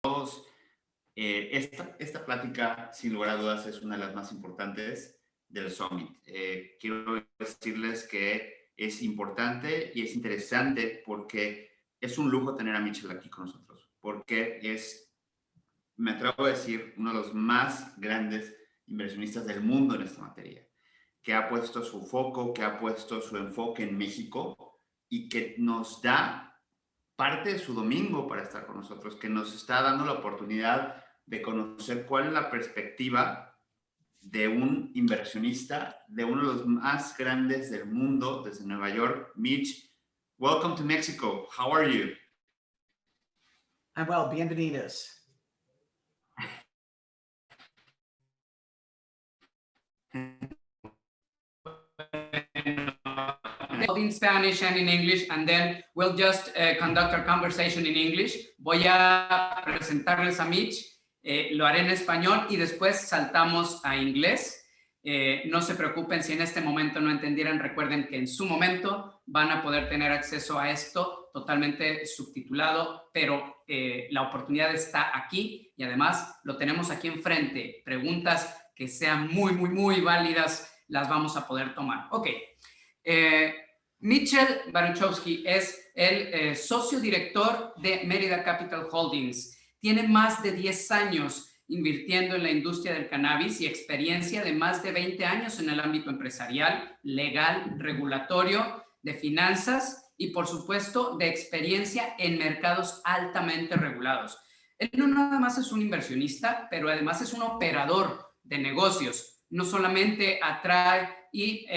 todos. Esta plática, sin lugar a dudas, es una de las más importantes del Summit. Quiero decirles que es importante y es interesante porque es un lujo tener a Mitchell aquí con nosotros, porque es, me atrevo a decir, uno de los más grandes inversionistas del mundo en esta materia, que ha puesto su foco, que ha puesto su enfoque en México y que nos da parte de su domingo para estar con nosotros, que nos está dando la oportunidad de conocer cuál es la perspectiva de un inversionista, de uno de los más grandes del mundo, desde Nueva York. Mitch, welcome to Mexico. How are you? I'm well, bienvenidos. In Spanish and in English, and then we'll just conduct our conversation in English. Voy a presentarles a Mitch, lo haré en español y después saltamos a inglés. No se preocupen si en este momento no entendieran, recuerden que en su momento van a poder tener acceso a esto totalmente subtitulado, pero la oportunidad está aquí y además lo tenemos aquí enfrente. Preguntas que sean muy válidas las vamos a poder tomar. Ok. Mitchell Baruchowitz es el socio director de Merida Capital Holdings. Tiene más de 10 años invirtiendo en la industria del cannabis y experiencia de más de 20 años en el ámbito empresarial, legal, regulatorio, de finanzas y, por supuesto, de experiencia en mercados altamente regulados. Él no nada más es un inversionista, pero además es un operador de negocios. No solamente atrae y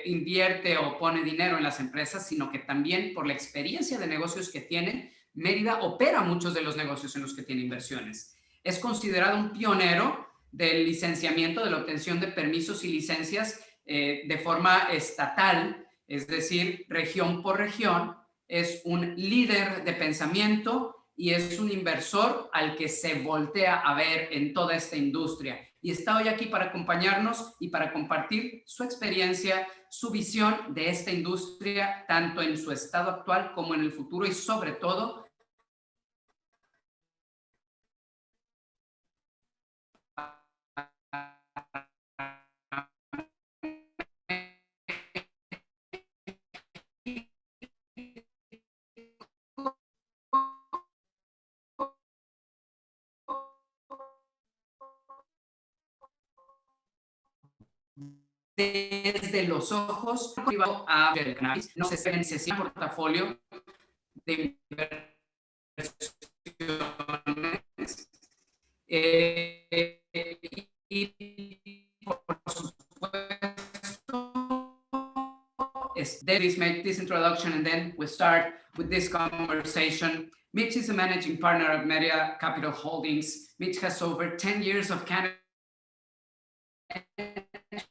invierte o pone dinero en las empresas, sino que también por la experiencia de negocios que tiene, Mérida opera muchos de los negocios en los que tiene inversiones. Es considerado un pionero del licenciamiento, de la obtención de permisos y licencias de forma estatal, es decir, región por región. Es un líder de pensamiento y es un inversor al que se voltea a ver en toda esta industria. Y está hoy aquí para acompañarnos y para compartir su experiencia, su visión de esta industria, tanto en su estado actual como en el futuro y sobre todo desde los ojos privado a el cannabis. No se necesita un portafolio de inversiones y por supuesto Davis make this introduction and then we start with this conversation. Mitch is a managing partner of Merida Capital Holdings. Mitch has over 10 years of cannabis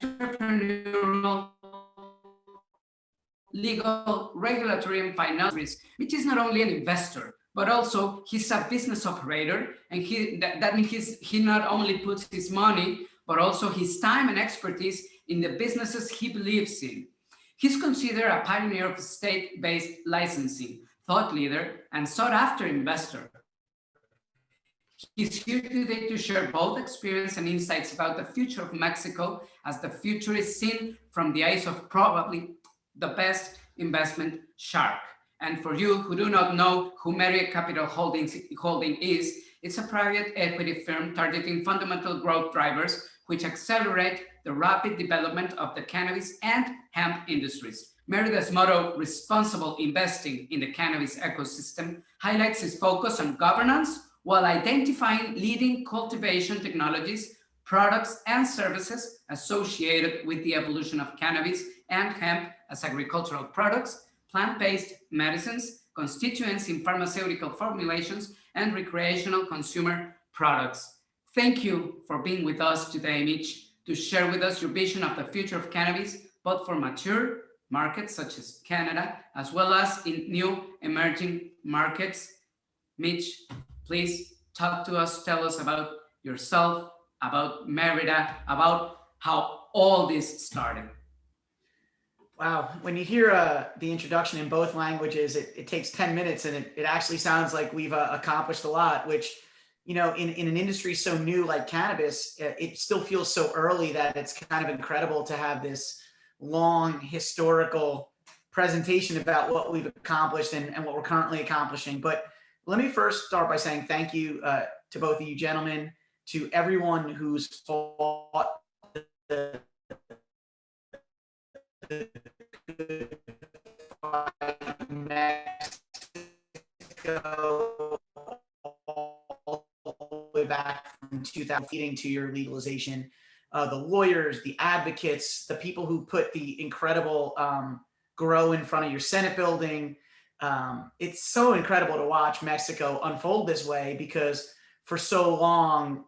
entrepreneurial, legal, regulatory, and financial risk. Mitch is not only an investor, but also he's a business operator, and that means he not only puts his money, but also his time and expertise in the businesses he believes in. He's considered a pioneer of state-based licensing, thought leader, and sought-after investor. He's here today to share both experience and insights about the future of Mexico, as the future is seen from the eyes of probably the best investment shark. And for you who do not know who Merida Capital Holding is, it's a private equity firm targeting fundamental growth drivers which accelerate the rapid development of the cannabis and hemp industries. Merida's motto, responsible investing in the cannabis ecosystem, highlights its focus on governance while identifying leading cultivation technologies, products, and services associated with the evolution of cannabis and hemp as agricultural products, plant-based medicines, constituents in pharmaceutical formulations, and recreational consumer products. Thank you for being with us today, Mitch, to share with us your vision of the future of cannabis, both for mature markets such as Canada, as well as in new emerging markets. Mitch, please talk to us, tell us about yourself, about Merida, about how all this started. Wow, when you hear the introduction in both languages, it takes 10 minutes and it actually sounds like we've accomplished a lot, which in an industry so new like cannabis, it still feels so early that it's kind of incredible to have this long historical presentation about what we've accomplished and what we're currently accomplishing. But let me first start by saying thank you to both of you gentlemen, to everyone who's fought the Mexico all the way back from 2000, leading to your legalization. The lawyers, the advocates, the people who put the incredible grow in front of your Senate building. It's so incredible to watch Mexico unfold this way, because for so long,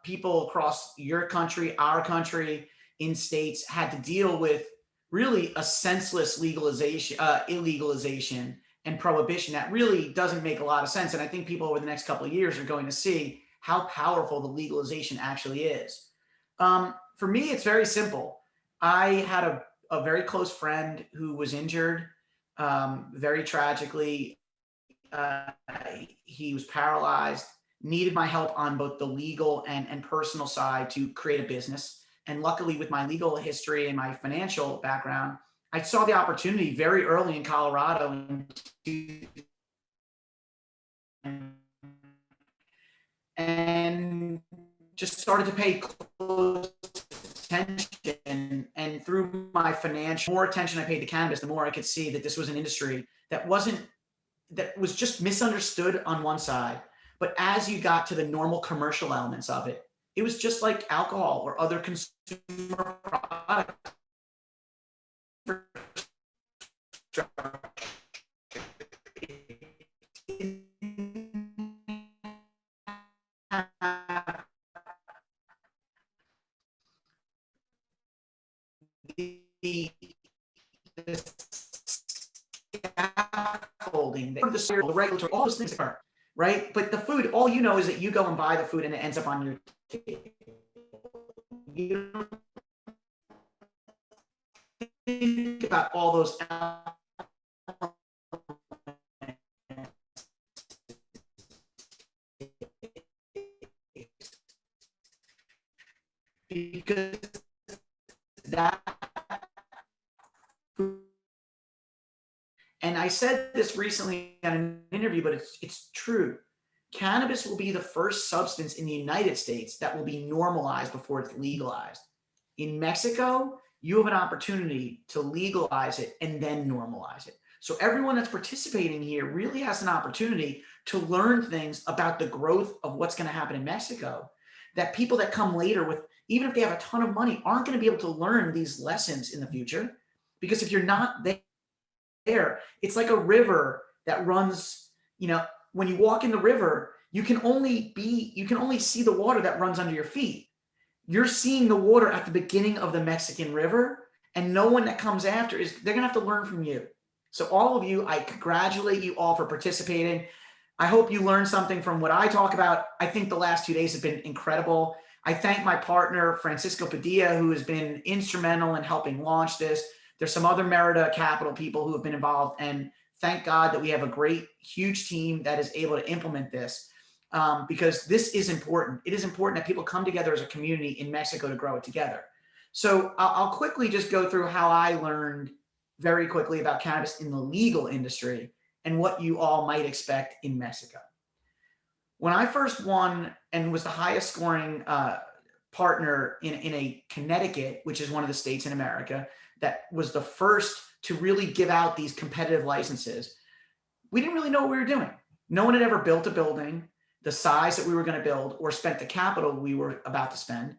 people across your country, our country, in states had to deal with really a senseless legalization, illegalization and prohibition that really doesn't make a lot of sense. And I think people over the next couple of years are going to see how powerful the legalization actually is. For me, it's very simple. I had a very close friend who was injured very tragically. He was paralyzed, needed my help on both the legal and personal side to create a business. And luckily, with my legal history and my financial background, I saw the opportunity very early in Colorado and just started to pay close attention. And through my financial, more attention I paid to cannabis, the more I could see that this was an industry that was just misunderstood on one side. But as you got to the normal commercial elements of it, it was just like alcohol or other consumer products. The scaffolding, the regulatory, all those things are right. But the food, all you know is that you go and buy the food and it ends up on your table. You don't think about all those because that. And I said this recently in an interview, but it's true. Cannabis will be the first substance in the United States that will be normalized before it's legalized. In Mexico, you have an opportunity to legalize it and then normalize it. So everyone that's participating here really has an opportunity to learn things about the growth of what's going to happen in Mexico, that people that come later with, even if they have a ton of money, aren't going to be able to learn these lessons in the future. Because if you're not there, it's like a river that runs, when you walk in the river, you can only see the water that runs under your feet. You're seeing the water at the beginning of the Mexican River, and no one that comes after they're gonna have to learn from you. So all of you, I congratulate you all for participating. I hope you learned something from what I talk about. I think the last 2 days have been incredible. I thank my partner, Francisco Padilla, who has been instrumental in helping launch this. There's some other Merida Capital people who have been involved, and thank God that we have a great, huge team that is able to implement this, because this is important. It is important that people come together as a community in Mexico to grow it together. So I'll quickly just go through how I learned very quickly about cannabis in the legal industry and what you all might expect in Mexico. When I first won and was the highest scoring partner in a Connecticut, which is one of the states in America, that was the first to really give out these competitive licenses, we didn't really know what we were doing. No one had ever built a building the size that we were going to build or spent the capital we were about to spend.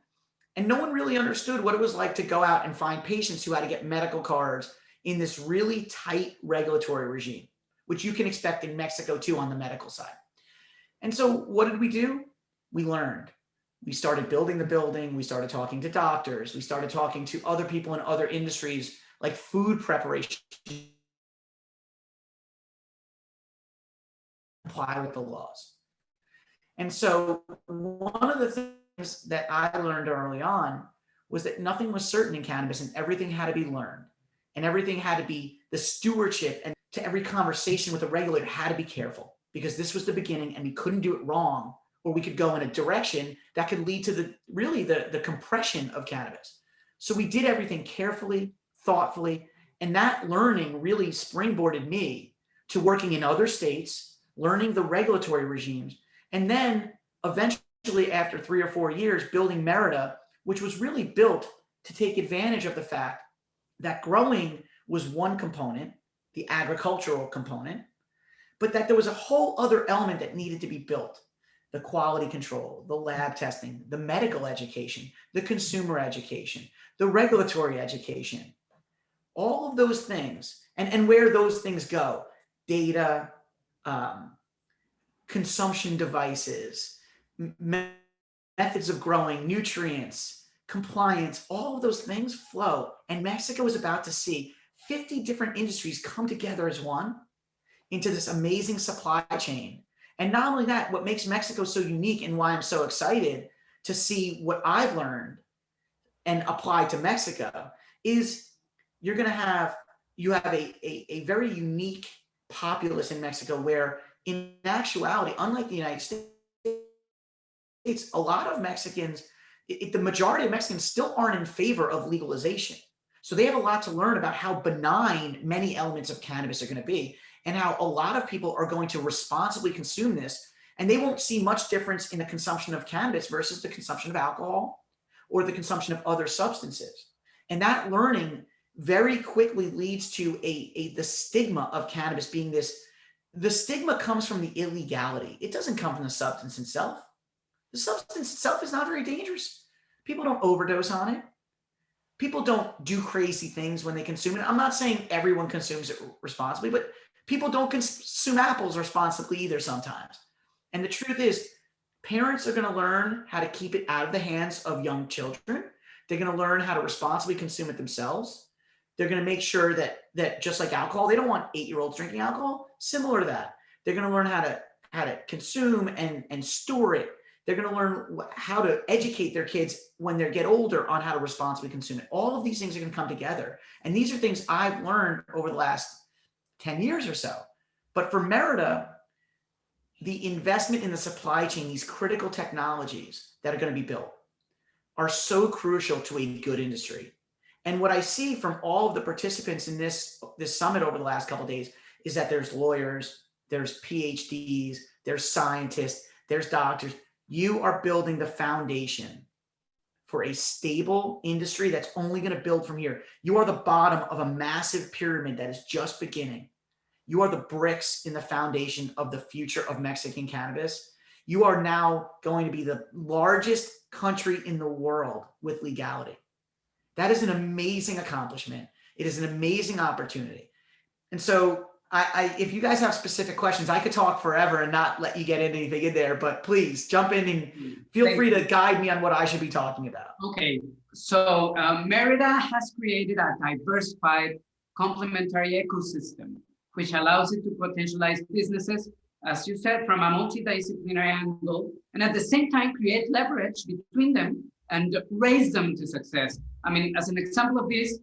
And no one really understood what it was like to go out and find patients who had to get medical cards in this really tight regulatory regime, which you can expect in Mexico too on the medical side. And so what did we do? We learned. We started building the building. We started talking to doctors. We started talking to other people in other industries like food preparation. Comply with the laws. And so one of the things that I learned early on was that nothing was certain in cannabis and everything had to be learned. And everything had to be the stewardship, and to every conversation with the regulator had to be careful, because this was the beginning and we couldn't do it wrong or we could go in a direction that could lead to the compression of cannabis. So we did everything carefully, thoughtfully, and that learning really springboarded me to working in other states, learning the regulatory regimes, and then eventually after 3 or 4 years, building Merida, which was really built to take advantage of the fact that growing was one component, the agricultural component, but that there was a whole other element that needed to be built: the quality control, the lab testing, the medical education, the consumer education, the regulatory education, all of those things, and where those things go: data, consumption devices, methods of growing, nutrients, compliance, all of those things flow. And Mexico is about to see 50 different industries come together as one into this amazing supply chain. And not only that, what makes Mexico so unique and why I'm so excited to see what I've learned and applied to Mexico is you have a very unique populace in Mexico where in actuality, unlike the United States, a lot of Mexicans, the majority of Mexicans still aren't in favor of legalization. So they have a lot to learn about how benign many elements of cannabis are going to be and how a lot of people are going to responsibly consume this. And they won't see much difference in the consumption of cannabis versus the consumption of alcohol or the consumption of other substances. And that learning very quickly leads to the stigma of cannabis being this. The stigma comes from the illegality. It doesn't come from the substance itself. The substance itself is not very dangerous. People don't overdose on it. People don't do crazy things when they consume it. I'm not saying everyone consumes it responsibly, but people don't consume apples responsibly either sometimes. And the truth is, parents are going to learn how to keep it out of the hands of young children. They're going to learn how to responsibly consume it themselves. They're going to make sure that just like alcohol, they don't want 8-year-olds drinking alcohol. Similar to that, they're going to learn how to consume and store it. They're going to learn how to educate their kids when they get older on how to responsibly consume it. All of these things are going to come together. And these are things I've learned over the last 10 years or so. But for Merida, the investment in the supply chain, these critical technologies that are going to be built, are so crucial to a good industry. And what I see from all of the participants in this summit over the last couple of days is that there's lawyers, there's PhDs, there's scientists, there's doctors. You are building the foundation for a stable industry that's only going to build from here. You are the bottom of a massive pyramid that is just beginning. You are the bricks in the foundation of the future of Mexican cannabis. You are now going to be the largest country in the world with legality. That is an amazing accomplishment. It is an amazing opportunity. And so if you guys have specific questions, I could talk forever and not let you get anything in there, but please jump in and feel free to guide me on what I should be talking about. Okay, so Merida has created a diversified complementary ecosystem, which allows it to potentialize businesses, as you said, from a multidisciplinary angle, and at the same time create leverage between them and raise them to success. I mean, as an example of this,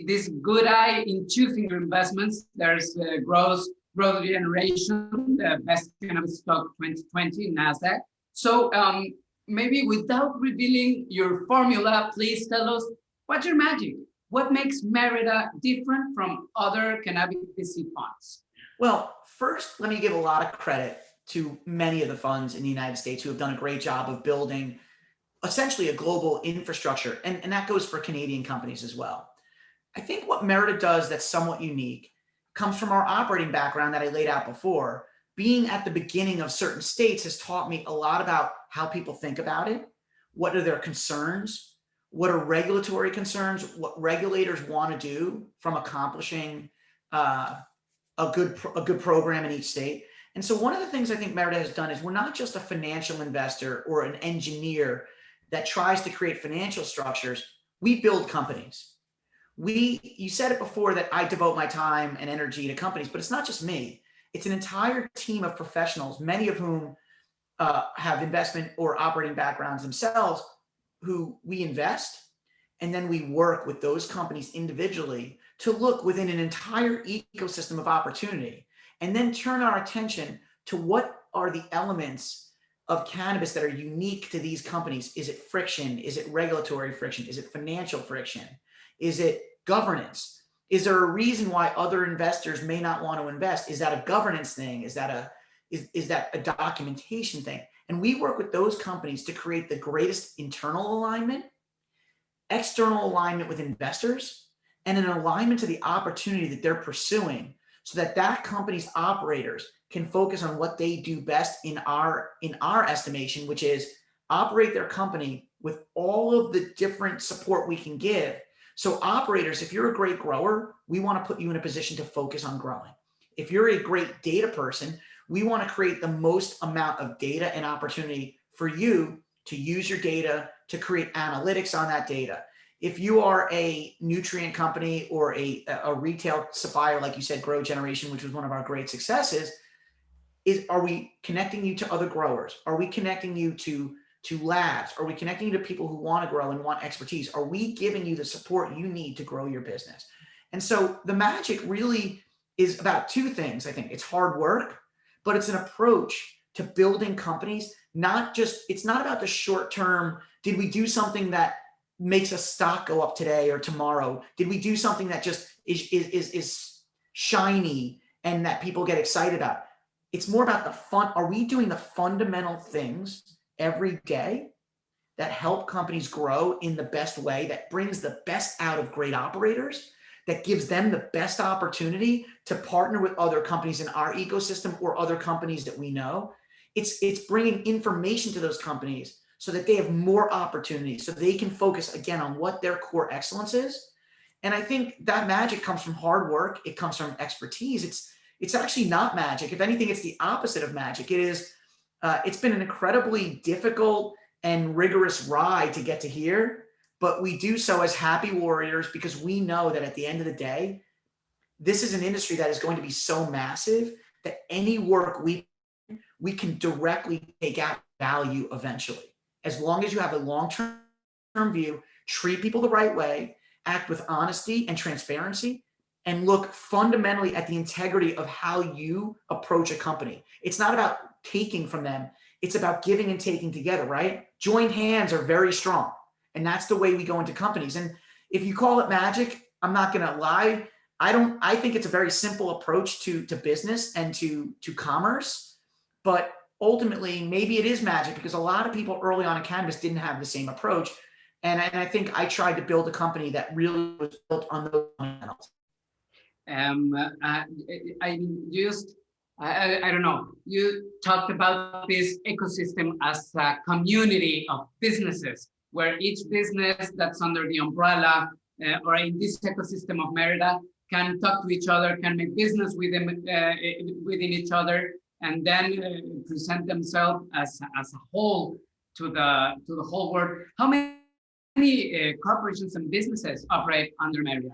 this good eye in two-finger investments, there's growth generation, the best cannabis stock 2020 in NASDAQ. So maybe without revealing your formula, please tell us what's your magic? What makes Merida different from other cannabis VC funds? Well, first, let me give a lot of credit to many of the funds in the United States who have done a great job of building essentially a global infrastructure. And that goes for Canadian companies as well. I think what Merida does that's somewhat unique comes from our operating background that I laid out before. Being at the beginning of certain states has taught me a lot about how people think about it. What are their concerns? What are regulatory concerns? What regulators want to do from accomplishing a good program in each state. And so one of the things I think Merida has done is we're not just a financial investor or an engineer that tries to create financial structures. We build companies. You said it before that I devote my time and energy to companies, but it's not just me. It's an entire team of professionals, many of whom have investment or operating backgrounds themselves, who we invest, and then we work with those companies individually to look within an entire ecosystem of opportunity, and then turn our attention to what are the elements of cannabis that are unique to these companies. Is it friction? Is it regulatory friction? Is it financial friction? Is it governance? Is there a reason why other investors may not want to invest? Is that a governance thing? Is that a documentation thing? And we work with those companies to create the greatest internal alignment, external alignment with investors, and an alignment to the opportunity that they're pursuing, so that that company's operators can focus on what they do best in our estimation, which is operate their company with all of the different support we can give. So operators, if you're a great grower, we want to put you in a position to focus on growing. If you're a great data person, we want to create the most amount of data and opportunity for you to use your data to create analytics on that data. If you are a nutrient company or a retail supplier, like you said, Grow Generation, which was one of our great successes, are we connecting you to other growers? Are we connecting you to labs? Are we connecting you to people who want to grow and want expertise? Are we giving you the support you need to grow your business? And so the magic really is about two things. I think it's hard work, but it's an approach to building companies. It's not about the short term. Did we do something that makes a stock go up today or tomorrow? Did we do something that just is shiny and that people get excited about? It's more about the fun. Are we doing the fundamental things every day that help companies grow in the best way, that brings the best out of great operators, that gives them the best opportunity to partner with other companies in our ecosystem or other companies that we know? It's bringing information to those companies so that they have more opportunities, so they can focus again on what their core excellence is. And I think that magic comes from hard work. It comes from expertise. It's actually not magic. If anything, it's the opposite of magic. It's been an incredibly difficult and rigorous ride to get to here, but we do so as happy warriors because we know that at the end of the day, this is an industry that is going to be so massive that any work we can directly take out value eventually. As long as you have a long-term view, treat people the right way, act with honesty and transparency, and look fundamentally at the integrity of how you approach a company. It's not about taking from them. It's about giving and taking together, right? Joined hands are very strong. And that's the way we go into companies. And if you call it magic, I'm not going to lie. I think it's a very simple approach to business and to commerce, but ultimately maybe it is magic because a lot of people early on in cannabis didn't have the same approach. And I think I tried to build a company that really was built on those fundamentals. I don't know, you talked about this ecosystem as a community of businesses where each business that's under the umbrella or in this ecosystem of Merida can talk to each other, can make business with them, within each other, and then present themselves as a whole to the whole world. How many corporations and businesses operate under Merida?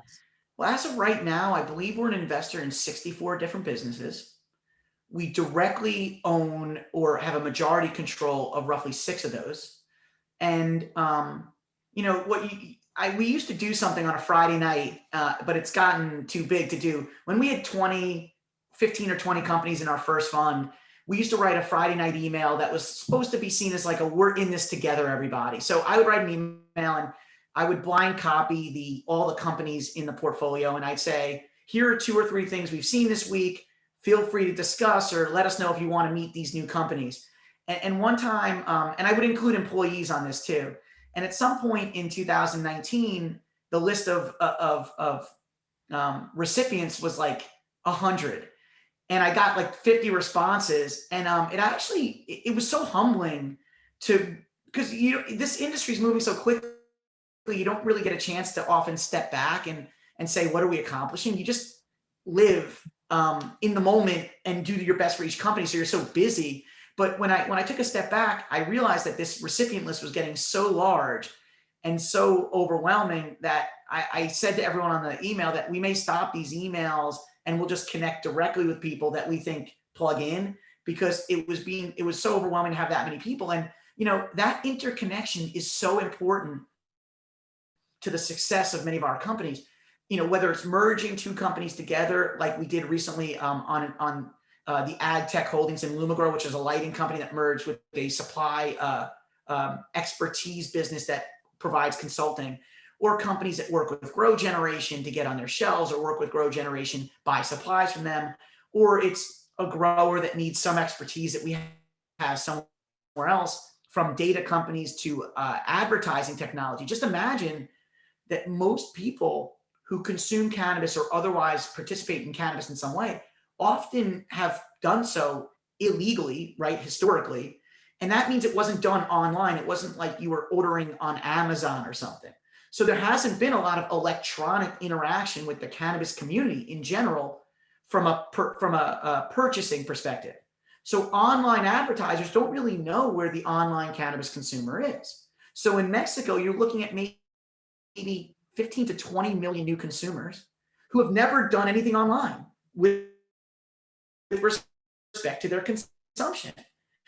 Well, as of right now, I believe we're an investor in 64 different businesses. We directly own or have a majority control of roughly 6 of those. And we used to do something on a Friday night, but it's gotten too big to do. When we had 15 or 20 companies in our first fund, we used to write a Friday night email that was supposed to be seen as like we're in this together, everybody. So I would write an email and I would blind copy all the companies in the portfolio. And I'd say, here are 2 or 3 things we've seen this week. Feel free to discuss or let us know if you want to meet these new companies. And one time, and I would include employees on this too. And at some point in 2019, the list of recipients was like 100. And I got like 50 responses. And it was so humbling because this industry is moving so quickly. You don't really get a chance to often step back and say, what are we accomplishing? You just live in the moment and do your best for each company. So you're so busy. But when I took a step back, I realized that this recipient list was getting so large and so overwhelming that I said to everyone on the email that we may stop these emails and we'll just connect directly with people that we think plug in, because it was so overwhelming to have that many people. And that interconnection is so important to the success of many of our companies. Whether it's merging 2 companies together, like we did recently on the Ag Tech Holdings in Lumagrow, which is a lighting company that merged with a supply expertise business that provides consulting, or companies that work with Grow Generation to get on their shelves, or work with Grow Generation, buy supplies from them, or it's a grower that needs some expertise that we have somewhere else, from data companies to advertising technology. Just imagine that most people who consume cannabis or otherwise participate in cannabis in some way often have done so illegally, right, historically. And that means it wasn't done online. It wasn't like you were ordering on Amazon or something. So there hasn't been a lot of electronic interaction with the cannabis community in general from a purchasing perspective. So online advertisers don't really know where the online cannabis consumer is. So in Mexico, you're looking at maybe 15 to 20 million new consumers who have never done anything online with respect to their consumption.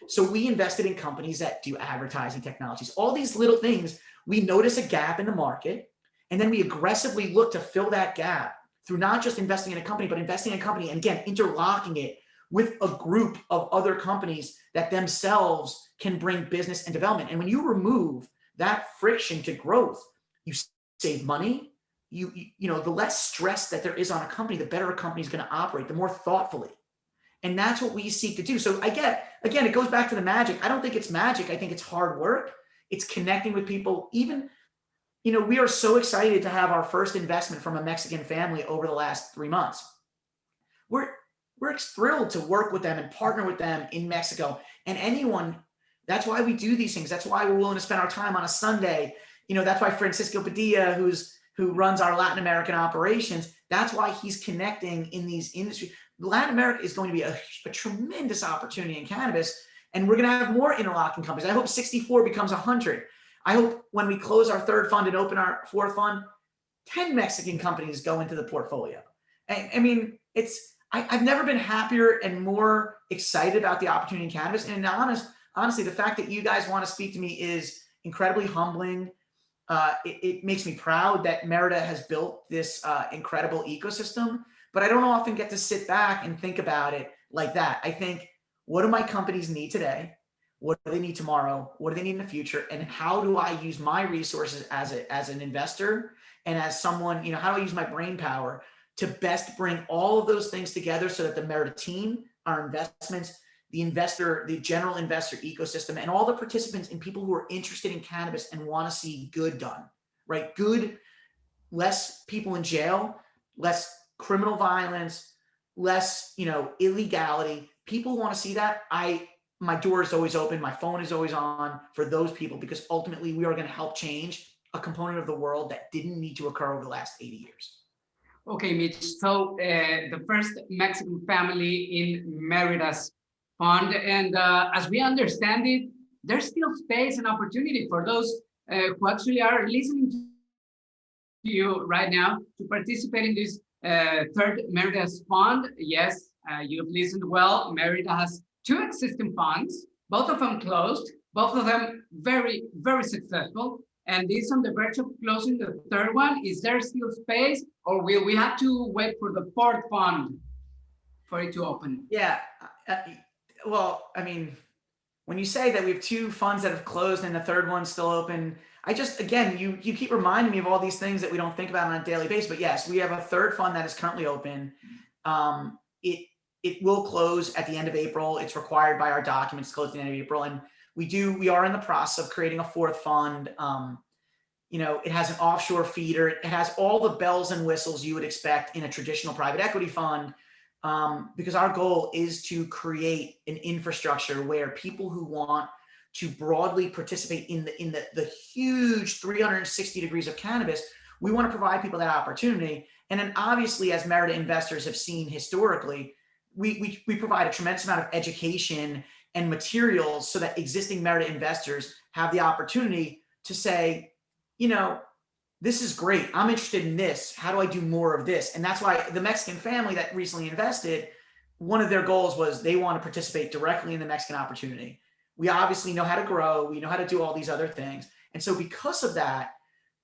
So we invested in companies that do advertising technologies, all these little things. We notice a gap in the market, and then we aggressively look to fill that gap through not just investing in a company, but investing in a company and, again, interlocking it with a group of other companies that themselves can bring business and development. And when you remove that friction to growth, you save money. You know, the less stress that there is on a company, the better a company is going to operate, the more thoughtfully. And that's what we seek to do. So again, it goes back to the magic. I don't think it's magic. I think it's hard work. It's connecting with people. Even, you know, we are so excited to have our first investment from a Mexican family over the last 3 months. We're thrilled to work with them and partner with them in Mexico. And anyone, that's why we do these things. That's why we're willing to spend our time on a Sunday. You know, that's why Francisco Padilla, who runs our Latin American operations, that's why he's connecting in these industries. Latin America is going to be a tremendous opportunity in cannabis, and we're going to have more interlocking companies. I hope 64 becomes 100. I hope when we close our third fund and open our fourth fund, 10 Mexican companies go into the portfolio. I mean, I've never been happier and more excited about the opportunity in cannabis. And honestly, the fact that you guys want to speak to me is incredibly humbling. It makes me proud that Merida has built this incredible ecosystem, but I don't often get to sit back and think about it like that. I think, what do my companies need today? What do they need tomorrow? What do they need in the future? And how do I use my resources as an investor and as someone, you know, how do I use my brain power to best bring all of those things together so that the Merida team, our investments, the investor, the general investor ecosystem, and all the participants and people who are interested in cannabis and want to see good done, right? Good, less people in jail, less criminal violence, less, you know, illegality. People want to see that. My door is always open. My phone is always on for those people, because ultimately we are going to help change a component of the world that didn't need to occur over the last 80 years. Okay, Mitch. So the first Mexican family in Merida's fund, and as we understand it, there's still space and opportunity for those who actually are listening to you right now to participate in this third Merida's fund. Yes, you've listened well. Merida has 2 existing funds, both of them closed, both of them very, very successful. And this on the verge of closing the third one. Is there still space, or will we have to wait for the fourth fund for it to open? Yeah. Well, I mean, when you say that we have 2 funds that have closed and the third one's still open, I just, again, you keep reminding me of all these things that we don't think about on a daily basis. But yes, we have a third fund that is currently open. It will close at the end of April. It's required by our documents to close at the end of April. And we are in the process of creating a fourth fund. You know, it has an offshore feeder. It has all the bells and whistles you would expect in a traditional private equity fund, because our goal is to create an infrastructure where people who want to broadly participate in the huge 360 degrees of cannabis, we want to provide people that opportunity. And then obviously, as Merida investors have seen historically, we provide a tremendous amount of education and materials so that existing Merida investors have the opportunity to say, you know, this is great. I'm interested in this. How do I do more of this? And that's why the Mexican family that recently invested, one of their goals was they want to participate directly in the Mexican opportunity. We obviously know how to grow. We know how to do all these other things. And so because of that,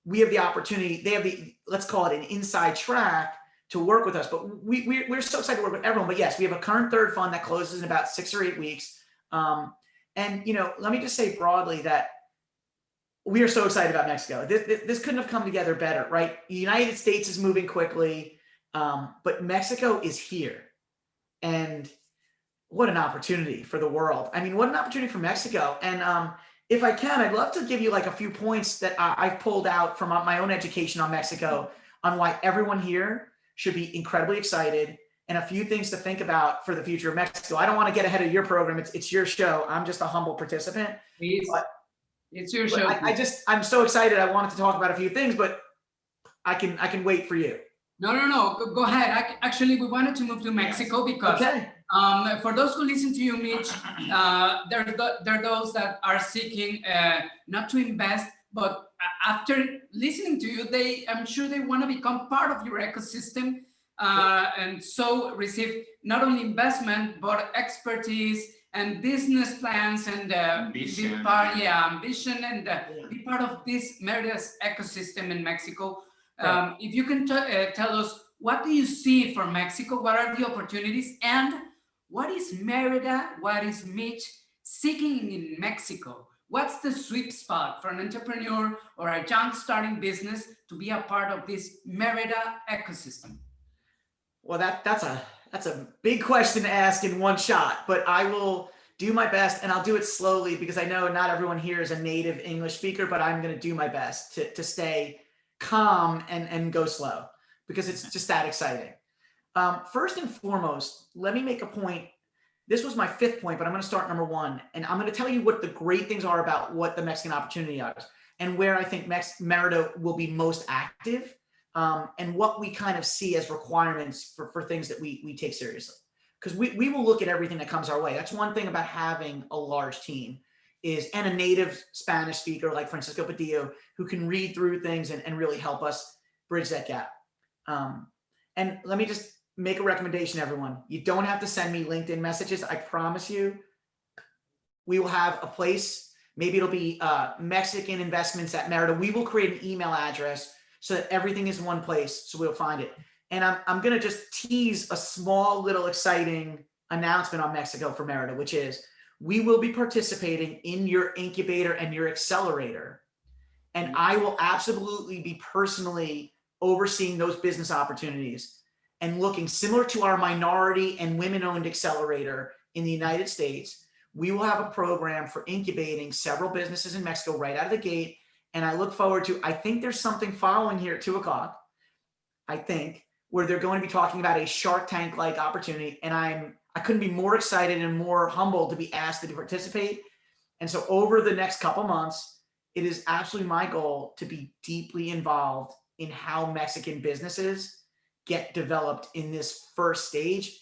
we have the opportunity, they have let's call it an inside track to work with us. But we're so excited to work with everyone. But yes, we have a current third fund that closes in about 6 or 8 weeks. And, you know, let me just say broadly that we are so excited about Mexico. This couldn't have come together better, right? The United States is moving quickly, but Mexico is here. And what an opportunity for the world. I mean, what an opportunity for Mexico. And if I can, I'd love to give you like a few points that I've pulled out from my own education on Mexico on why everyone here should be incredibly excited, and a few things to think about for the future of Mexico. I don't want to get ahead of your program. It's your show. I'm just a humble participant. Please. But, it's your show. I'm so excited. I wanted to talk about a few things, but I can wait for you. No. Go ahead. Actually, we wanted to move to Mexico because for those who listen to you, Mitch, there are those that are seeking not to invest, but after listening to you, I'm sure they want to become part of your ecosystem, and so receive not only investment but expertise and business plans and ambition. Ambition and be part of this Merida's ecosystem in Mexico. If you can tell us, what do you see for Mexico? What are the opportunities? And what is Merida? What is Mitch seeking in Mexico? What's the sweet spot for an entrepreneur or a young starting business to be a part of this Merida ecosystem? Well, that's a big question to ask in one shot, but I will do my best, and I'll do it slowly because I know not everyone here is a native English speaker, but I'm going to do my best to stay calm and go slow because it's just that exciting. First and foremost, let me make a point. This was my 5th point, but I'm going to start number 1, and I'm going to tell you what the great things are about what the Mexican opportunity is and where I think Merida will be most active, and what we kind of see as requirements for things that we take seriously. Because we will look at everything that comes our way. That's one thing about having a large team and a native Spanish speaker like Francisco Padillo, who can read through things and really help us bridge that gap. And let me just make a recommendation, everyone. You don't have to send me LinkedIn messages. I promise you, we will have a place. Maybe it'll be Mexican Investments at Merida. We will create an email address so that everything is in one place, so we'll find it. And I'm going to just tease a small little exciting announcement on Mexico for Merida, which is we will be participating in your incubator and your accelerator. And I will absolutely be personally overseeing those business opportunities and looking similar to our minority and women-owned accelerator in the United States. We will have a program for incubating several businesses in Mexico right out of the gate. And I look forward to, I think there's something following here at 2:00, I think, where they're going to be talking about a Shark Tank-like opportunity. And I couldn't be more excited and more humbled to be asked to participate. And so over the next couple months, it is absolutely my goal to be deeply involved in how Mexican businesses get developed in this first stage.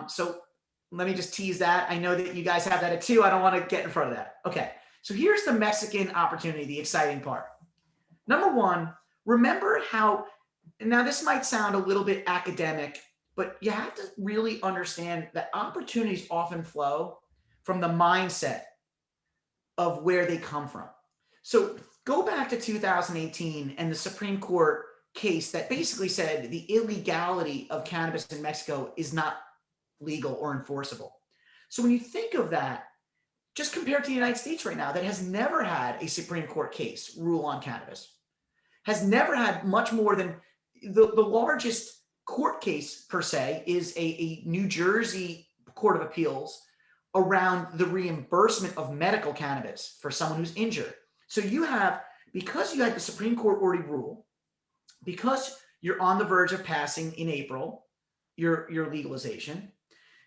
So let me just tease that. I know that you guys have that at 2. I don't want to get in front of that. Okay. So here's the Mexican opportunity, the exciting part. Number 1, remember how, now this might sound a little bit academic, but you have to really understand that opportunities often flow from the mindset of where they come from. So go back to 2018 and the Supreme Court case that basically said the illegality of cannabis in Mexico is not legal or enforceable. So when you think of that, just compared to the United States right now, that has never had a Supreme Court case rule on cannabis, has never had much more than the largest court case per se is a New Jersey Court of Appeals around the reimbursement of medical cannabis for someone who's injured. So you have, because you had the Supreme Court already rule, because you're on the verge of passing in April, your legalization,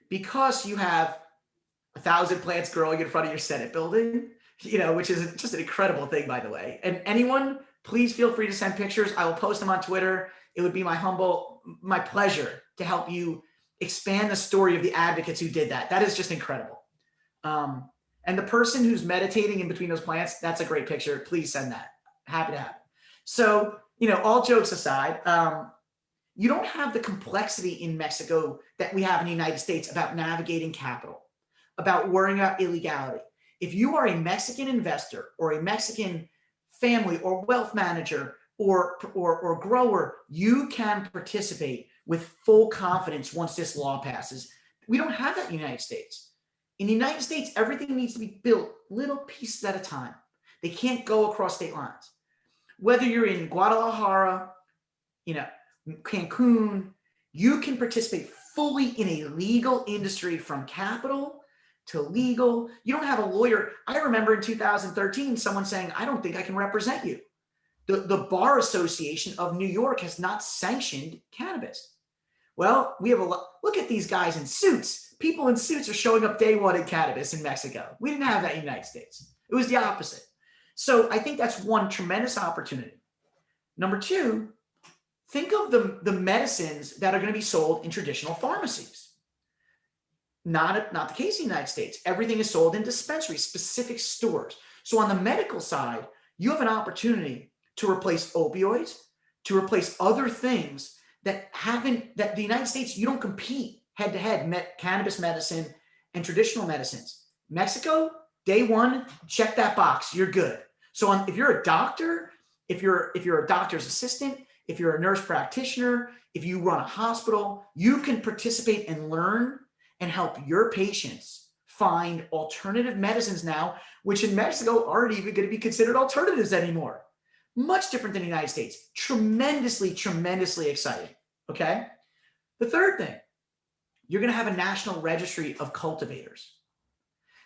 because you have 1,000 plants growing in front of your Senate building, which is just an incredible thing, by the way. And anyone, please feel free to send pictures. I will post them on Twitter. It would be my pleasure to help you expand the story of the advocates who did that. That is just incredible. And the person who's meditating in between those plants, that's a great picture. Please send that. Happy to have it. So, all jokes aside, you don't have the complexity in Mexico that we have in the United States about navigating capital, about worrying about illegality. If you are a Mexican investor or a Mexican family or wealth manager or grower, you can participate with full confidence once this law passes. We don't have that in the United States. In the United States, everything needs to be built little pieces at a time. They can't go across state lines. Whether you're in Guadalajara, Cancun, you can participate fully in a legal industry from capital to legal. You don't have a lawyer. I remember in 2013, someone saying, I don't think I can represent you. The Bar Association of New York has not sanctioned cannabis. Well, we have look at these guys in suits. People in suits are showing up day one in cannabis in Mexico. We didn't have that in the United States. It was the opposite. So I think that's one tremendous opportunity. Number two, think of the medicines that are going to be sold in traditional pharmacies. Not the case in the United States. Everything is sold in dispensaries, specific stores. So on the medical side, you have an opportunity to replace opioids, to replace other things that the United States, you don't compete head to head, cannabis medicine and traditional medicines. Mexico, day one, check that box, you're good. So if you're a doctor, if you're a doctor's assistant, if you're a nurse practitioner, if you run a hospital, you can participate and learn and help your patients find alternative medicines now, which in Mexico aren't even going to be considered alternatives anymore. Much different than the United States. Tremendously, tremendously exciting. Okay. The third thing, you're going to have a national registry of cultivators.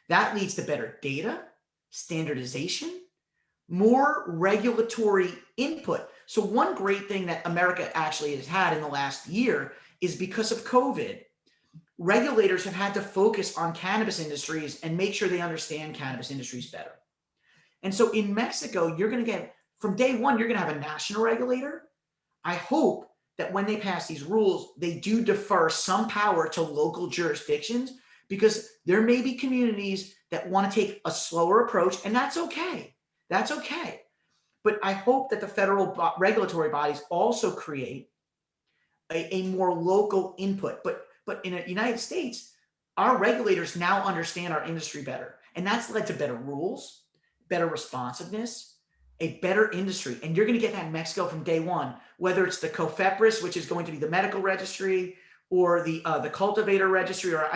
That leads to better data, standardization, more regulatory input. So one great thing that America actually has had in the last year is because of COVID, regulators have had to focus on cannabis industries and make sure they understand cannabis industries better. And so in Mexico, you're going to get, from day one, you're going to have a national regulator. I hope that when they pass these rules, they do defer some power to local jurisdictions, because there may be communities that want to take a slower approach, and that's okay. That's okay. But I hope that the federal regulatory bodies also create a more local input. But in the United States, our regulators now understand our industry better. And that's led to better rules, better responsiveness, a better industry. And you're going to get that in Mexico from day one, whether it's the COFEPRIS, which is going to be the medical registry, or the cultivator registry, or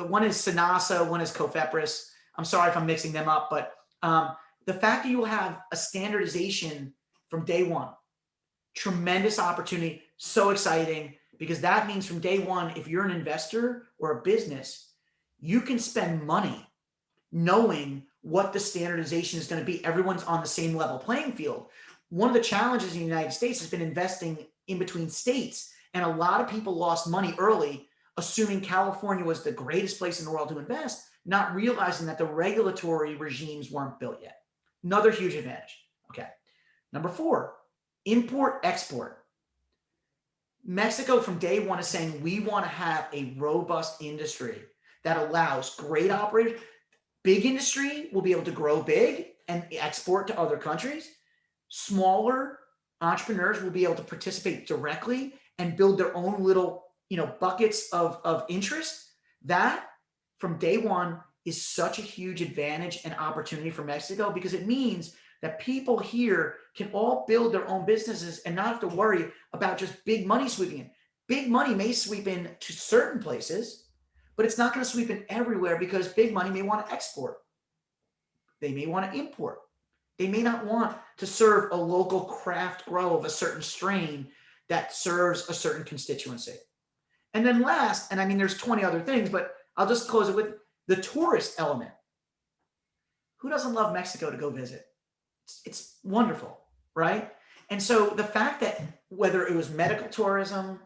one is SENASA, one is COFEPRIS. I'm sorry if I'm mixing them up, but the fact that you will have a standardization from day one, tremendous opportunity, so exciting, because that means from day one, if you're an investor or a business, you can spend money knowing what the standardization is going to be. Everyone's on the same level playing field. One of the challenges in the United States has been investing in between states. And a lot of people lost money early, assuming California was the greatest place in the world to invest, not realizing that the regulatory regimes weren't built yet. Another huge advantage. Okay. Number 4, import, export. Mexico from day one is saying we want to have a robust industry that allows great operators. Big industry will be able to grow big and export to other countries. Smaller entrepreneurs will be able to participate directly and build their own little, buckets of interest. That from day one is such a huge advantage and opportunity for Mexico, because it means that people here can all build their own businesses and not have to worry about just big money sweeping in. Big money may sweep in to certain places, but it's not going to sweep in everywhere, because big money may want to export. They may want to import. They may not want to serve a local craft grow of a certain strain that serves a certain constituency. And then last, and I mean, there's 20 other things, but I'll just close it with the tourist element. Who doesn't love Mexico to go visit? It's wonderful, right? And so the fact that whether it was medical tourism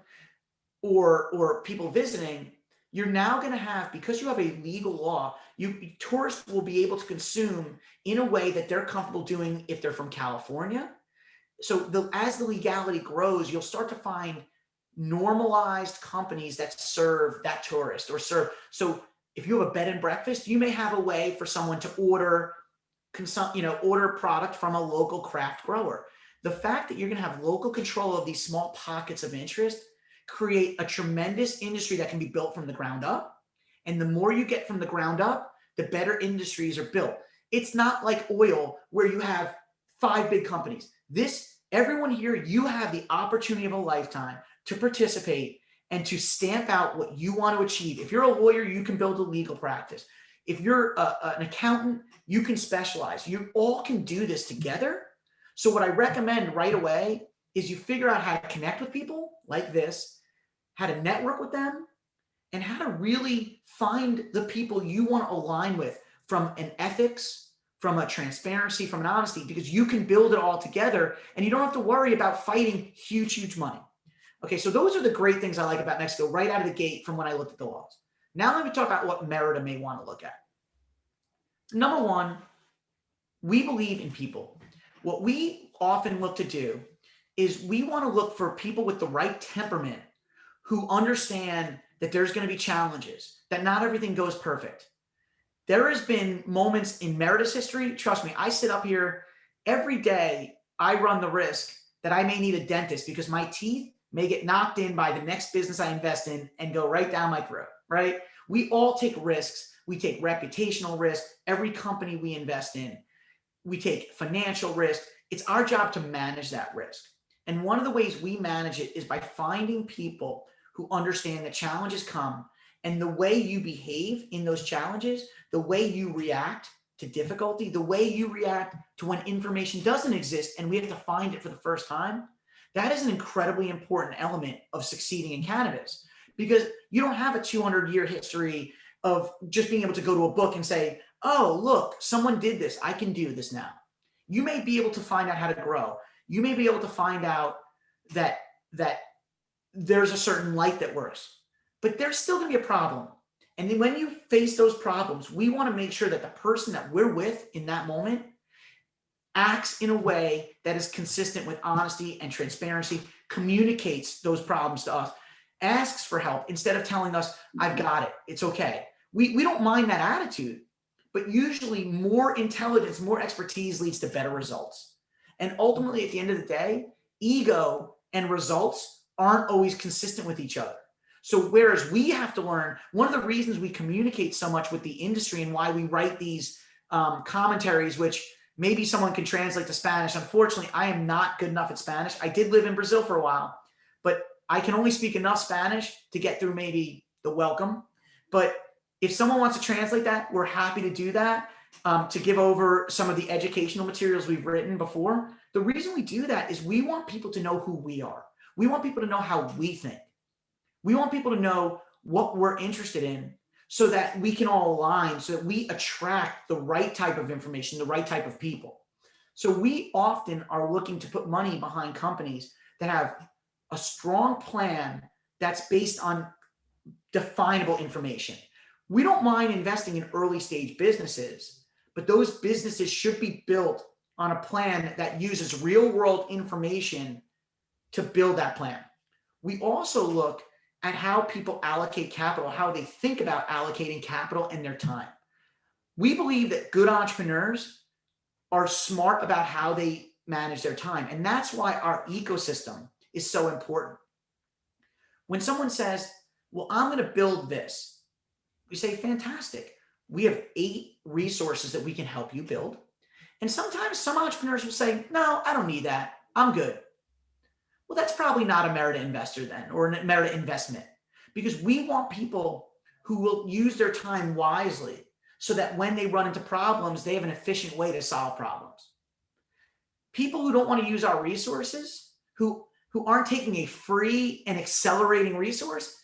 or people visiting, you're now going to have, because you have a legal law, tourists will be able to consume in a way that they're comfortable doing if they're from California. So as the legality grows, you'll start to find normalized companies that serve that tourist or serve. So if you have a bed and breakfast, you may have a way for someone to order product from a local craft grower. The fact that you're going to have local control of these small pockets of interest create a tremendous industry that can be built from the ground up. And the more you get from the ground up, the better industries are built. It's not like oil where you have 5 big companies. Everyone here, you have the opportunity of a lifetime to participate and to stamp out what you want to achieve. If you're a lawyer, you can build a legal practice. If you're an accountant, you can specialize. You all can do this together. So what I recommend right away is you figure out how to connect with people like this, how to network with them, and how to really find the people you want to align with from an ethics, from a transparency, from an honesty, because you can build it all together and you don't have to worry about fighting huge, huge money. Okay, so those are the great things I like about Mexico right out of the gate from when I looked at the laws. Now let me talk about what Merida may want to look at. Number one, we believe in people. What we often look to do is we want to look for people with the right temperament who understand that there's going to be challenges, that not everything goes perfect. There has been moments in Merida's history, trust me, I sit up here every day, I run the risk that I may need a dentist because my teeth may get knocked in by the next business I invest in and go right down my throat, right? We all take risks. We take reputational risk. Every company we invest in, we take financial risk. It's our job to manage that risk. And one of the ways we manage it is by finding people who understand that challenges come, and the way you behave in those challenges, the way you react to difficulty, the way you react to when information doesn't exist and we have to find it for the first time, that is an incredibly important element of succeeding in cannabis, because you don't have a 200-year history of just being able to go to a book and say, oh, look, someone did this. I can do this now. You may be able to find out how to grow. You may be able to find out that there's a certain light that works, but there's still going to be a problem. And then when you face those problems, we want to make sure that the person that we're with in that moment acts in a way that is consistent with honesty and transparency, communicates those problems to us, asks for help instead of telling us, I've got it, it's okay. We don't mind that attitude, but usually more intelligence, more expertise leads to better results. And ultimately, at the end of the day, ego and results aren't always consistent with each other. So whereas we have to learn, one of the reasons we communicate so much with the industry and why we write these commentaries, which maybe someone can translate to Spanish. Unfortunately, I am not good enough at Spanish. I did live in Brazil for a while, but I can only speak enough Spanish to get through maybe the welcome. But if someone wants to translate that, we're happy to do that, to give over some of the educational materials we've written before. The reason we do that is we want people to know who we are. We want people to know how we think. We want people to know what we're interested in so that we can all align, so that we attract the right type of information, the right type of people. So we often are looking to put money behind companies that have a strong plan that's based on definable information. We don't mind investing in early stage businesses, but those businesses should be built on a plan that uses real world information to build that plan. We also look at how people allocate capital, how they think about allocating capital and their time. We believe that good entrepreneurs are smart about how they manage their time. And that's why our ecosystem is so important. When someone says, well, I'm going to build this, we say, fantastic. We have 8 resources that we can help you build. And sometimes some entrepreneurs will say, no, I don't need that. I'm good. Well, that's probably not a Merida investor then, or a Merida investment, because we want people who will use their time wisely so that when they run into problems, they have an efficient way to solve problems. People who don't want to use our resources, who aren't taking a free and accelerating resource,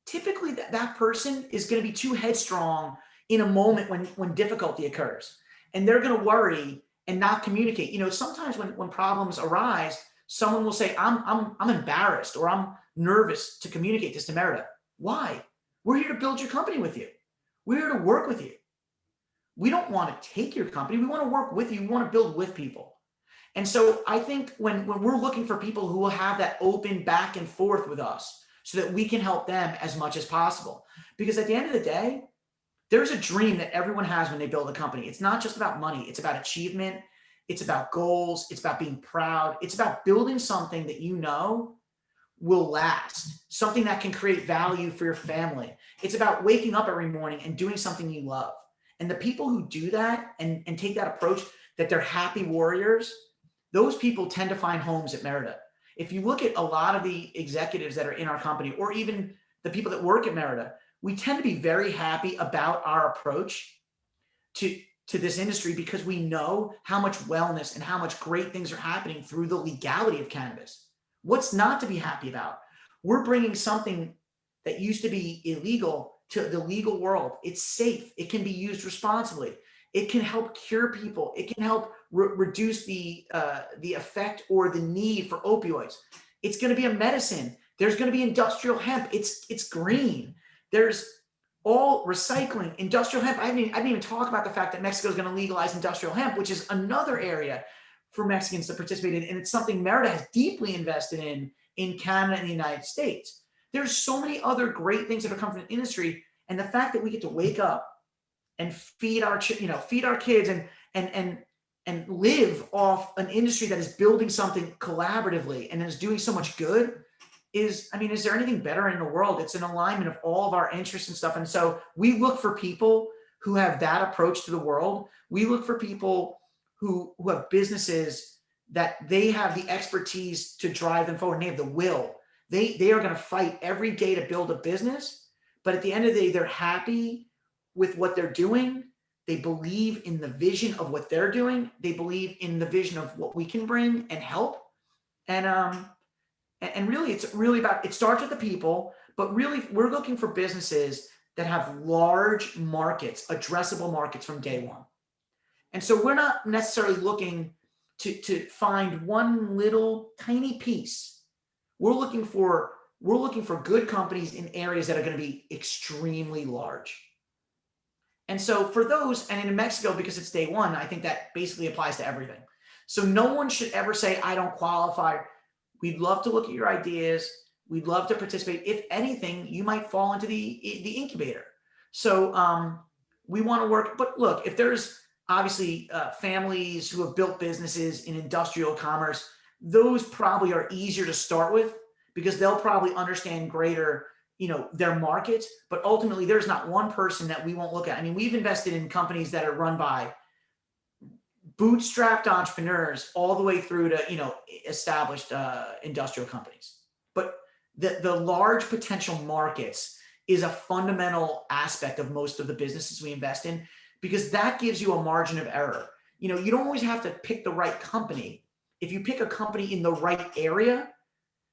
typically that person is going to be too headstrong in a moment when difficulty occurs. And they're going to worry and not communicate. You know, sometimes when problems arise, someone will say, I'm embarrassed or I'm nervous to communicate this to Merida. Why? We're here to build your company with you. We're here to work with you. We don't want to take your company. We want to work with you. We want to build with people. And so I think when we're looking for people who will have that open back and forth with us so that we can help them as much as possible. Because at the end of the day, there's a dream that everyone has when they build a company. It's not just about money. It's about achievement. It's about goals. It's about being proud. It's about building something that you know will last, something that can create value for your family. It's about waking up every morning and doing something you love. And the people who do that and take that approach, that they're happy warriors, those people tend to find homes at Merida. If you look at a lot of the executives that are in our company, or even the people that work at Merida, we tend to be very happy about our approach to this industry because we know how much wellness and how much great things are happening through the legality of cannabis. What's not to be happy about? We're bringing something that used to be illegal to the legal world. It's safe. It can be used responsibly. It can help cure people. It can help reduce the effect or the need for opioids. It's going to be a medicine. There's going to be industrial hemp. It's green. There's all recycling, industrial hemp. I didn't even talk about the fact that Mexico is going to legalize industrial hemp, which is another area for Mexicans to participate in. And it's something Merida has deeply invested in Canada and the United States. There's so many other great things that are coming from the industry. And the fact that we get to wake up and feed our kids and live off an industry that is building something collaboratively and is doing so much good is there anything better in the world? It's an alignment of all of our interests and stuff. And so we look for people who have that approach to the world. We look for people who have businesses that they have the expertise to drive them forward and they have the will. They are going to fight every day to build a business, but at the end of the day, they're happy with what they're doing. They believe in the vision of what they're doing. They believe in the vision of what we can bring and help. And really, it's really about, it starts with the people, but really we're looking for businesses that have large markets, addressable markets from day one. And so we're not necessarily looking to find one little tiny piece. We're looking for good companies in areas that are going to be extremely large. And so for those, and in Mexico, because it's day one, I think that basically applies to everything. So no one should ever say, I don't qualify. We'd love to look at your ideas. We'd love to participate. If anything, you might fall into the incubator. So we want to work, but look, if there's obviously families who have built businesses in industrial commerce, those probably are easier to start with because they'll probably understand greater, their markets, but ultimately there's not one person that we won't look at. I mean, we've invested in companies that are run by bootstrapped entrepreneurs all the way through to, established industrial companies. But the large potential markets is a fundamental aspect of most of the businesses we invest in, because that gives you a margin of error. You don't always have to pick the right company. If you pick a company in the right area,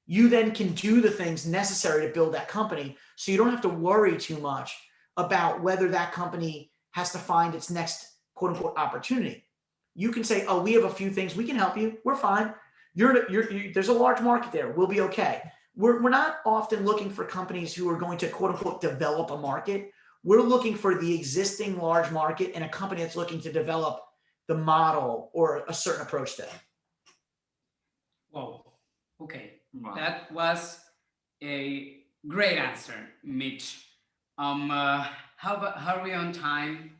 you then can do the things necessary to build that company. So you don't have to worry too much about whether that company has to find its next quote unquote opportunity. You can say, oh, we have a few things, we can help you. We're fine. There's a large market there. We'll be okay. We're not often looking for companies who are going to quote unquote develop a market. We're looking for the existing large market and a company that's looking to develop the model or a certain approach to it. Whoa. Okay. Wow. That was a great answer, Mitch. How are we on time?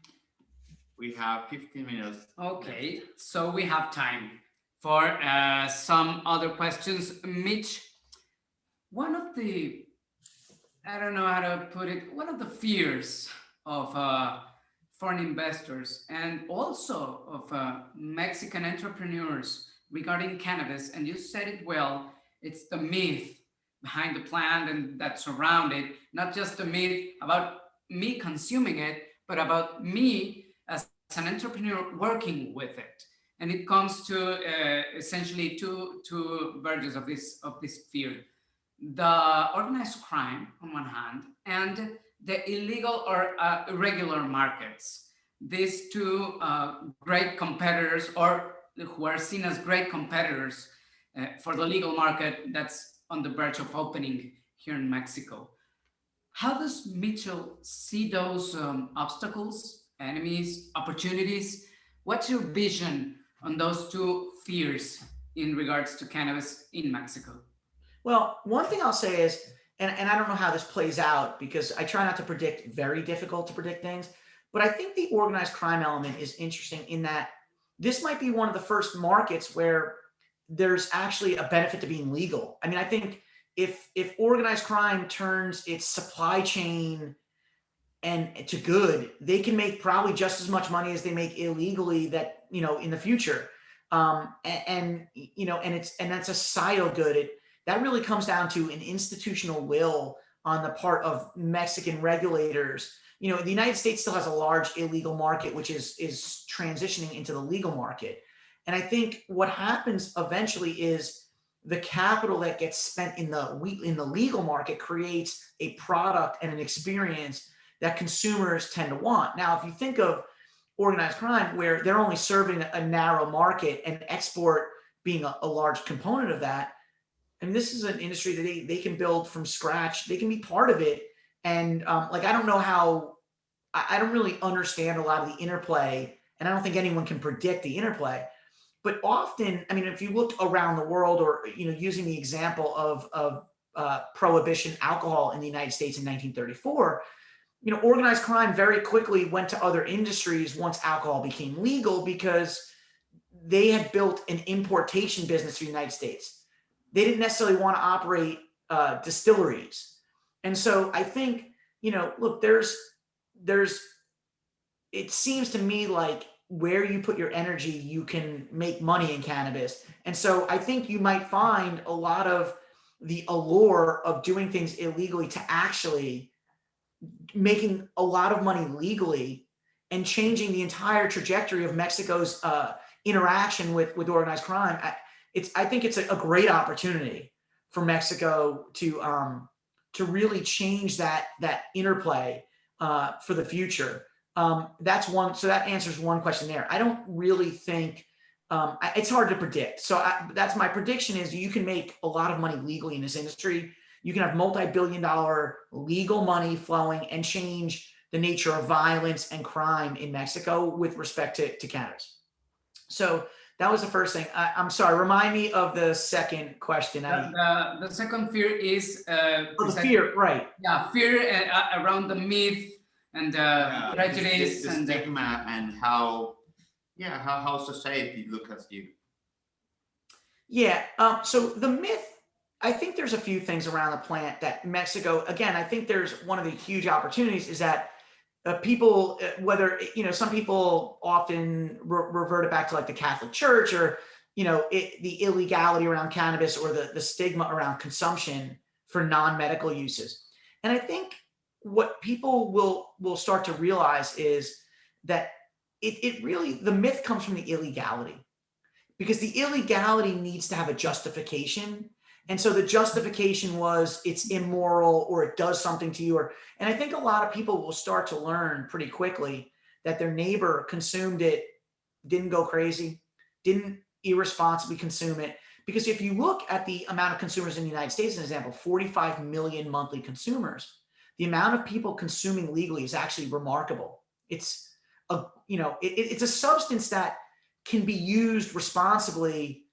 We have 15 minutes. Okay, so we have time for some other questions. Mitch, one of the, I don't know how to put it, one of the fears of foreign investors and also of Mexican entrepreneurs regarding cannabis, and you said it well, it's the myth behind the plant and that surround it, not just the myth about me consuming it, but about me as an entrepreneur working with it. And it comes to essentially two versions of this fear. The organized crime on one hand, and the illegal or irregular markets. These two great competitors, or who are seen as great competitors for the legal market that's on the verge of opening here in Mexico. How does Mitchell see those obstacles, enemies, opportunities? What's your vision on those two fears in regards to cannabis in Mexico? Well, one thing I'll say is, and I don't know how this plays out because I try not to predict, very difficult to predict things, but I think the organized crime element is interesting in that this might be one of the first markets where there's actually a benefit to being legal. I mean, I think if organized crime turns its supply chain and to good, they can make probably just as much money as they make illegally that, in the future. And that's a societal good. That really comes down to an institutional will on the part of Mexican regulators. The United States still has a large illegal market, which is transitioning into the legal market. And I think what happens eventually is the capital that gets spent in the legal market creates a product and an experience that consumers tend to want. Now, if you think of organized crime, where they're only serving a narrow market and export being a large component of that, and this is an industry that they can build from scratch. They can be part of it. And I don't know how, I don't really understand a lot of the interplay, and I don't think anyone can predict the interplay. But often, I mean, if you look around the world, or using the example of prohibition alcohol in the United States in 1934, organized crime very quickly went to other industries once alcohol became legal, because they had built an importation business for the United States. They didn't necessarily want to operate distilleries. And so I think, look, it seems to me like where you put your energy, you can make money in cannabis. And so I think you might find a lot of the allure of doing things illegally to actually making a lot of money legally and changing the entire trajectory of Mexico's interaction with organized crime. I think it's a great opportunity for Mexico to really change that interplay for the future. That's one. So that answers one question there. I don't really think it's hard to predict. So that's my prediction is you can make a lot of money legally in this industry. You can have multi-billion-dollar legal money flowing and change the nature of violence and crime in Mexico with respect to cannabis. So that was the first thing. I'm sorry. Remind me of the second question. The second fear is the fear, right? Yeah, fear around the myth and prejudice the and stigma, and how society looks at you. Yeah. So the myth. I think there's a few things around the plant that Mexico. Again, I think there's one of the huge opportunities is that people, whether, some people often revert it back to like the Catholic Church, or, the illegality around cannabis, or the stigma around consumption for non-medical uses. And I think what people will start to realize is that it really, the myth comes from the illegality, because the illegality needs to have a justification. And so the justification was it's immoral, or it does something to you. And I think a lot of people will start to learn pretty quickly that their neighbor consumed it, didn't go crazy, didn't irresponsibly consume it. Because if you look at the amount of consumers in the United States, as an example, 45 million monthly consumers, the amount of people consuming legally is actually remarkable. It's it's a substance that can be used responsibly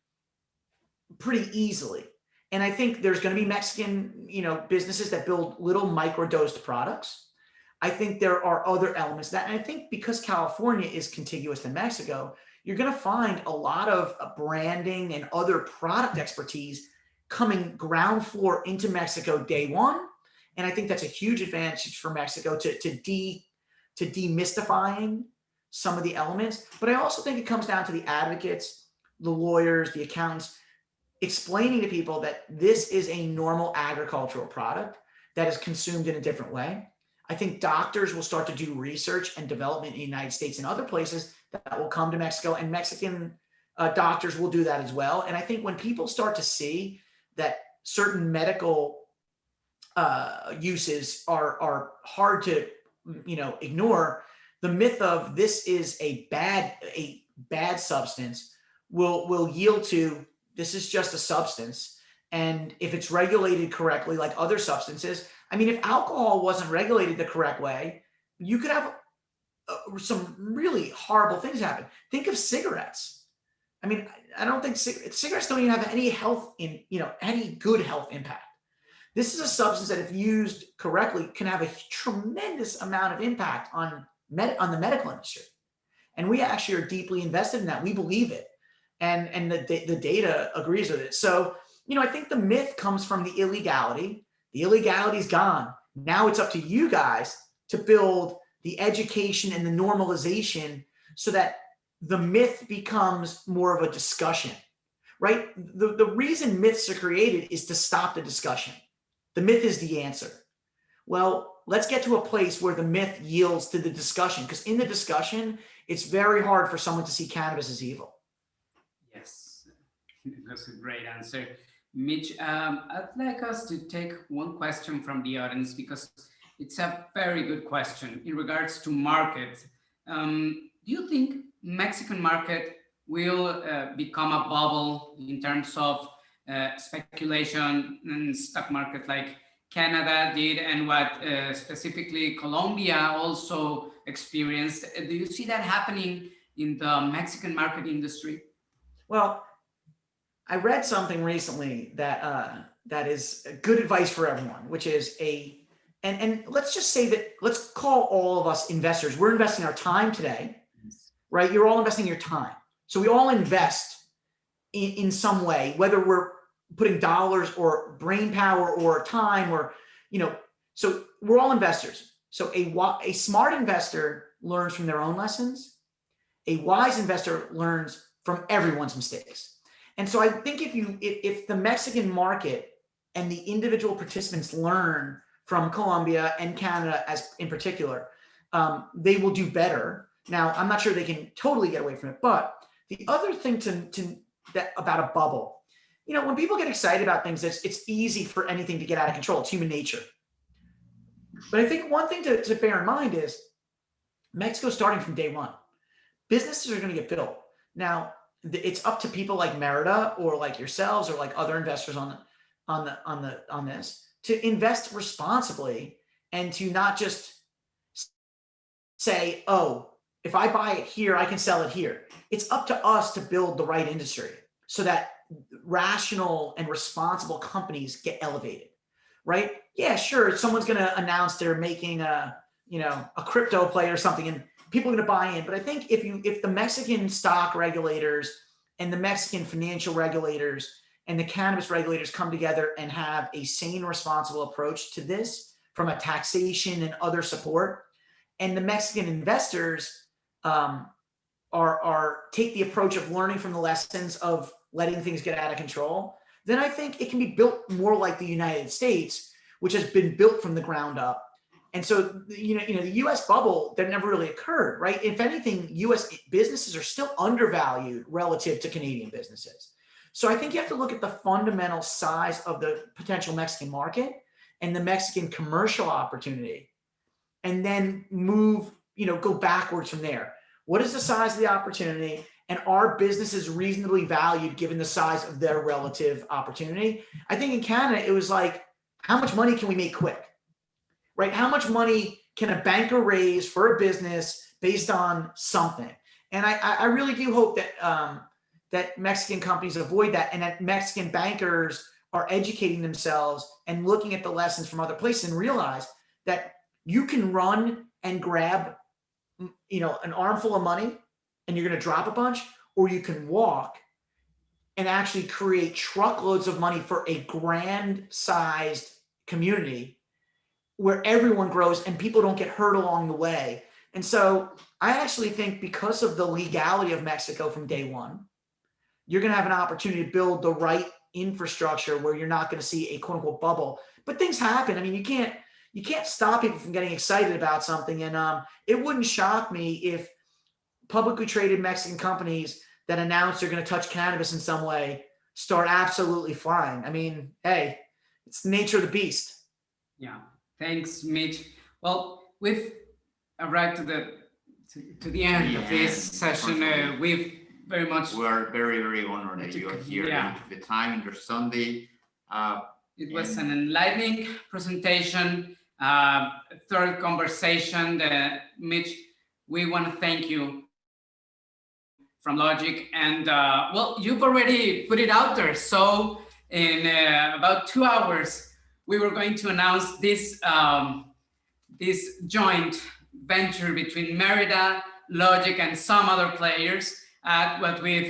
pretty easily. And I think there's going to be Mexican, businesses that build little microdosed products. I think there are other elements that, and I think because California is contiguous to Mexico, you're going to find a lot of branding and other product expertise coming ground floor into Mexico day one. And I think that's a huge advantage for Mexico to demystifying some of the elements. But I also think it comes down to the advocates, the lawyers, the accountants, explaining to people that this is a normal agricultural product that is consumed in a different way. I think doctors will start to do research and development in the United States and other places that will come to Mexico, and Mexican doctors will do that as well. And I think when people start to see that certain medical uses are hard to ignore, the myth of this is a bad substance will yield to this is just a substance. And if it's regulated correctly, like other substances, I mean, if alcohol wasn't regulated the correct way, you could have some really horrible things happen. Think of cigarettes. I mean, I don't think cigarettes don't even have any any good health impact. This is a substance that, if used correctly, can have a tremendous amount of impact on the medical industry. And we actually are deeply invested in that. We believe it. And the data agrees with it. So, I think the myth comes from the illegality. The illegality is gone. Now it's up to you guys to build the education and the normalization so that the myth becomes more of a discussion, right? The reason myths are created is to stop the discussion. The myth is the answer. Well, let's get to a place where the myth yields to the discussion, because in the discussion, it's very hard for someone to see cannabis as evil. Yes, that's a great answer. Mitch, I'd like us to take one question from the audience because it's a very good question in regards to market. Do you think Mexican market will become a bubble in terms of speculation and stock market like Canada did and what specifically Colombia also experienced? Do you see that happening in the Mexican market industry? Well, I read something recently that that is good advice for everyone, which is and let's just say that, let's call all of us investors. We're investing our time today, right? You're all investing your time. So we all invest in some way, whether we're putting dollars or brain power or time or, so we're all investors. So a smart investor learns from their own lessons. A wise investor learns from everyone's mistakes. And so I think if the Mexican market and the individual participants learn from Colombia and Canada as in particular, they will do better. Now, I'm not sure they can totally get away from it, but the other thing about a bubble, when people get excited about things, it's easy for anything to get out of control. It's human nature. But I think one thing to bear in mind is Mexico's starting from day one. Businesses are going to get built. Now, it's up to people like Merida or like yourselves or like other investors on this to invest responsibly and to not just say, oh, if I buy it here, I can sell it here. It's up to us to build the right industry so that rational and responsible companies get elevated, right? Yeah, sure. Someone's going to announce they're making a crypto play or something and people are going to buy in. But I think if the Mexican stock regulators and the Mexican financial regulators and the cannabis regulators come together and have a sane, responsible approach to this from a taxation and other support, and the Mexican investors take the approach of learning from the lessons of letting things get out of control, then I think it can be built more like the United States, which has been built from the ground up. And so, the U.S. bubble that never really occurred, right? If anything, U.S. businesses are still undervalued relative to Canadian businesses. So I think you have to look at the fundamental size of the potential Mexican market and the Mexican commercial opportunity, and then go backwards from there. What is the size of the opportunity? And are businesses reasonably valued given the size of their relative opportunity? I think in Canada, it was like, how much money can we make quick? Right? How much money can a banker raise for a business based on something? And I really do hope that that Mexican companies avoid that, and that Mexican bankers are educating themselves and looking at the lessons from other places and realize that you can run and grab, an armful of money and you're going to drop a bunch, or you can walk and actually create truckloads of money for a grand-sized community where everyone grows and people don't get hurt along the way. And so I actually think because of the legality of Mexico from day one, you're going to have an opportunity to build the right infrastructure where you're not going to see a quote unquote bubble. But things happen. I mean, you can't stop people from getting excited about something. And it wouldn't shock me if publicly traded Mexican companies that announce they're going to touch cannabis in some way start absolutely flying. I mean, hey, it's the nature of the beast. Yeah. Thanks, Mitch. Well, we've arrived to the end of this session. We are very, very honored that you are here. Yeah. The time in your Sunday. It was an enlightening presentation, third conversation. Mitch, we want to thank you from Logic. And you've already put it out there. So in about 2 hours, we were going to announce this joint venture between Merida, Logic, and some other players at what we've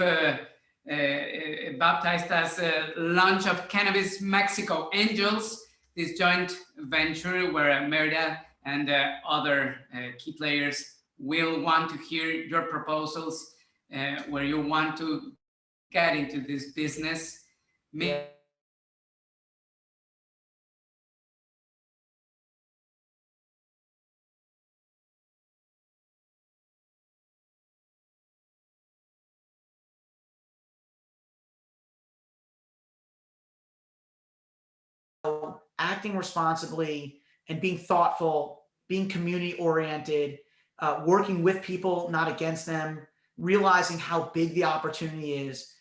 baptized as Launch of Cannabis Mexico Angels, this joint venture where Merida and other key players will want to hear your proposals where you want to get into this business. Acting responsibly and being thoughtful, being community oriented, working with people, not against them, realizing how big the opportunity is.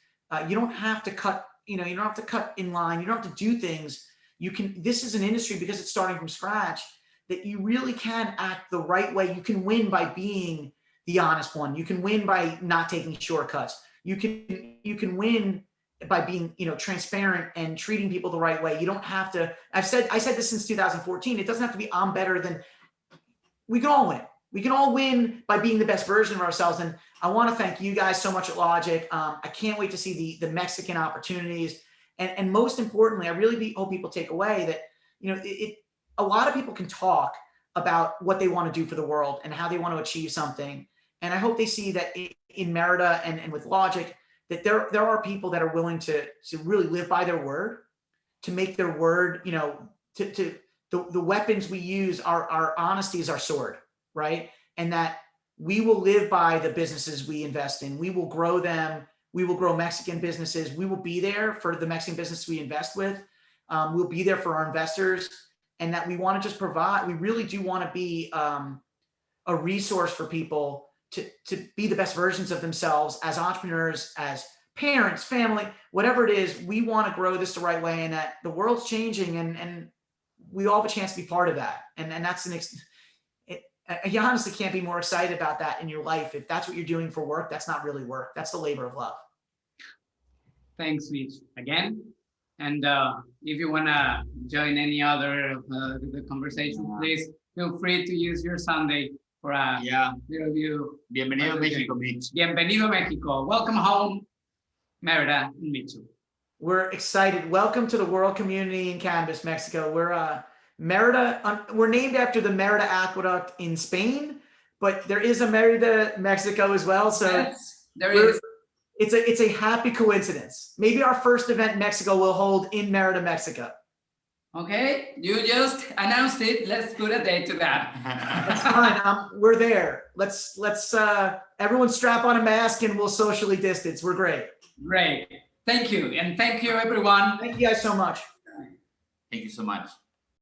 You don't have to cut, you don't have to cut in line. You don't have to do things. This is an industry, because it's starting from scratch, that you really can act the right way. You can win by being the honest one. You can win by not taking shortcuts. You can win by being, transparent and treating people the right way. You don't have to, I said this since 2014. It doesn't have to be I'm better than, we can all win. We can all win by being the best version of ourselves. And I want to thank you guys so much at Logic. I can't wait to see the Mexican opportunities. And most importantly, I really hope people take away that, a lot of people can talk about what they want to do for the world and how they want to achieve something. And I hope they see that in Merida and with Logic, that there are people that are willing to really live by their word, to make their word, the weapons we use, our honesty is our sword, right? And that we will live by the businesses we invest in. We will grow them. We will grow Mexican businesses. We will be there for the Mexican business we invest with. We'll be there for our investors, and that we want to just provide, we really do want to be a resource for people to be the best versions of themselves as entrepreneurs, as parents, family, whatever it is. We want to grow this the right way, and that the world's changing, and we all have a chance to be part of that. And that's you honestly can't be more excited about that in your life. If that's what you're doing for work, that's not really work. That's the labor of love. Thanks, Mitch, again. And if you want to join any other of the conversation, please feel free to use your Sunday for a review. Bienvenido a México, Mitch. Bienvenido Mexico. Welcome home, Merida and Mitch. We're excited. Welcome to the world community in cannabis, Mexico. We're Merida. We're named after the Merida Aqueduct in Spain, but there is a Merida, Mexico as well. So yes, there is. It's a happy coincidence. Maybe our first event in Mexico will hold in Merida, Mexico. Okay, you just announced it. Let's put a date to that. That's fine. We're there. Let's everyone strap on a mask and we'll socially distance. We're great. Great. Thank you. And thank you, everyone. Thank you guys so much. Thank you so much.